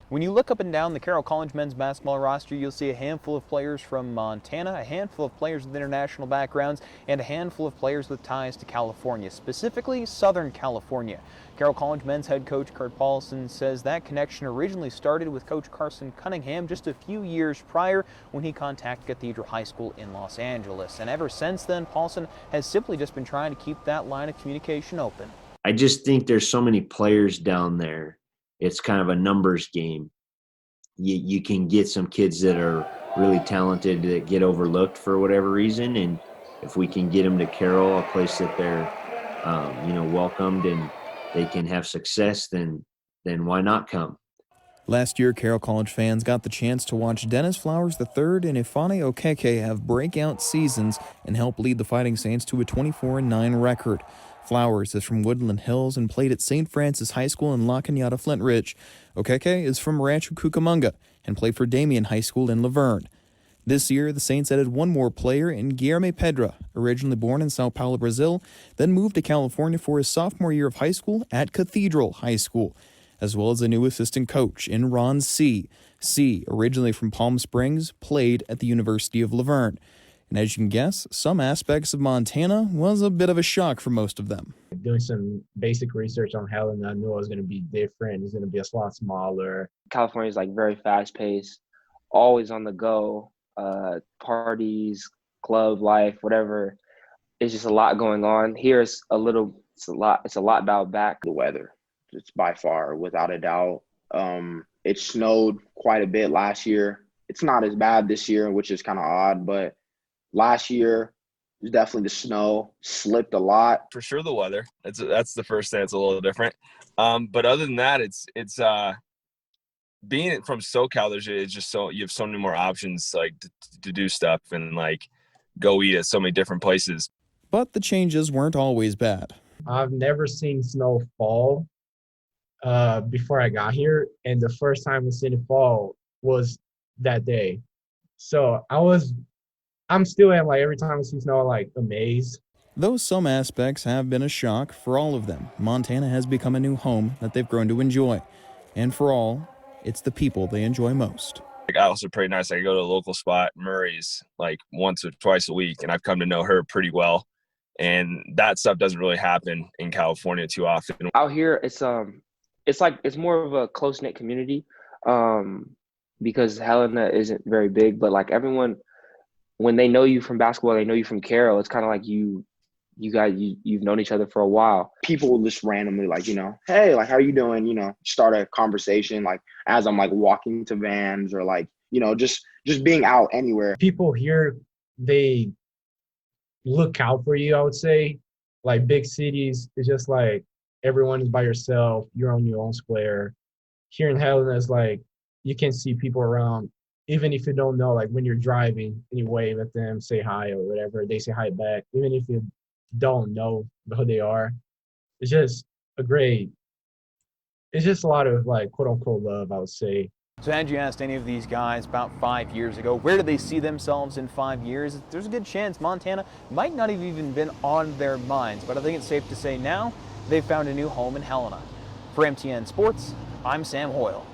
When you look up and down the Carroll College men's basketball roster, you'll see a handful of players from Montana, a handful of players with international backgrounds, and a handful of players with ties to California, specifically Southern California. Carroll College men's head coach Kurt Paulson says that connection originally started with Coach Carson Cunningham just a few years prior when he contacted Cathedral High School in Los Angeles. And ever since then, Paulson has simply just been trying to keep that line of communication open. I just think there's so many players down there. It's kind of a numbers game. You can get some kids that are really talented that get overlooked for whatever reason, and if we can get them to Carroll, a place that they're welcomed and they can have success, then why not come? Last year, Carroll College fans got the chance to watch Dennis Flowers III and Ifeanyi Okeke have breakout seasons and help lead the Fighting Saints to a 24-9 record. Flowers is from Woodland Hills and played at St. Francis High School in La Cañada, Flint Ridge. Okeke is from Rancho Cucamonga and played for Damien High School in Laverne. This year, the Saints added one more player in Guilherme Pedra, originally born in Sao Paulo, Brazil, then moved to California for his sophomore year of high school at Cathedral High School, as well as a new assistant coach in Ron C. C, originally from Palm Springs, played at the University of Laverne. And as you can guess, some aspects of Montana was a bit of a shock for most of them. Doing some basic research on Helena, I knew it was going to be different. It's going to be a lot smaller. California is like very fast-paced, always on the go, parties, club life, whatever. It's just a lot going on. Here it's a lot dialed back. The weather, it's by far, without a doubt. It snowed quite a bit last year. It's not as bad this year, which is kind of odd, but last year, definitely the snow, slipped a lot. For sure the weather. That's the first thing that's a little different. But other than that, it's being from SoCal, it's just you have so many more options like to do stuff and like go eat at so many different places. But the changes weren't always bad. I've never seen snow fall before I got here, and the first time I seen it fall was that day. So I'm still every time I see snow, amazed. Though some aspects have been a shock, for all of them, Montana has become a new home that they've grown to enjoy. And for all, it's the people they enjoy most. I also pretty nice. I go to a local spot, Murray's, like once or twice a week, and I've come to know her pretty well. And that stuff doesn't really happen in California too often. Out here, it's more of a close-knit community because Helena isn't very big, but like everyone, when they know you from basketball, they know you from Carroll. It's kind of like you've known each other for a while. People will just randomly hey, how are you doing? Start a conversation as I'm walking to vans or just being out anywhere. People here, they look out for you, I would say. Like big cities, it's just like everyone is by yourself. You're on your own square. Here in Helena, it's like you can see people around. Even if you don't know, when you're driving and you wave at them, say hi or whatever, they say hi back. Even if you don't know who they are, it's just a lot of quote unquote love, I would say. So had you asked any of these guys about 5 years ago, where do they see themselves in 5 years? There's a good chance Montana might not have even been on their minds, but I think it's safe to say now they've found a new home in Helena. For MTN Sports, I'm Sam Hoyle.